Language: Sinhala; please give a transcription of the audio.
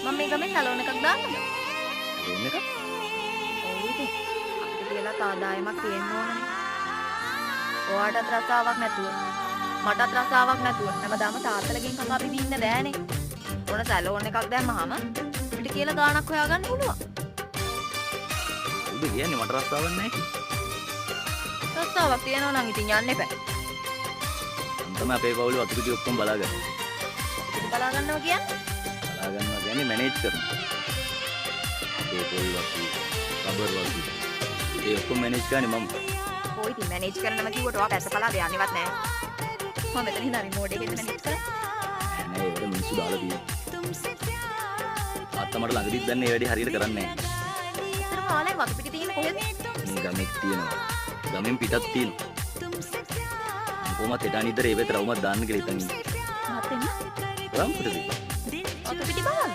මම මේ ගමෙන් සැලෝන් එකක් දාන්නද? සැලෝන් එකක්? ඔව් ඉතින්. අපිට කියලා ආදායමක් තියෙන්න ඕනනේ. ඔයාටත් රස්සාවක් නැතුව මටත් රස්සාවක් නැතුව හැමදාම තාත්තලගෙන් කකා බිඳින්න බෑනේ. ඕන සැලෝන් එකක් දැම්මහම අපිට කියලා ගාණක් හොයාගන්න පුළුවන්. උඹ කියන්නේ මට රස්සාවක් නැහැ කි. රස්සාවක් තියෙනවා නම් ඉතින් යන්න එපා. මම තමයි අපේ පවුලේ වතු පිටි ඔක්කොම බලාගන්නේ. බලා ගන්නවා කියන්නේ? බලා ගන්නවා කියන්නේ මැනේජ් කරනවා. අපේ පොල් වතු, රබර් වතු. ඒ ඔක්කොම මැනේජ් කරන්නේ මම. ඔය ඉතින් මැනේජ් කරනම කිව්වට ඔයා පැත්ත පලාද යන්නේවත් නැහැ. මම මෙතන ඉඳන් රිමෝට් එකෙන් මැනේජ් කරා. නෑ ඒකට මිනිස්සු දාලා තියෙනවා. තාත්තා මට ළඟදිත් දන්නේ මේ වැඩේ හරියට කරන්නේ නැහැ. ඉතින් කාලේ වතු පිටි තියෙන්නේ කොහෙද? මේ ගමෙක් තියෙනවා. ගමෙන් පිටත් තියෙනවා. කොහොමද හෙට අනිද්දර ඒ වෙතර වුමත් දාන්න කියලා හිතන් ඉන්නේ. මහත්තයා රම්පුටද? වතු පිටි බලන්න.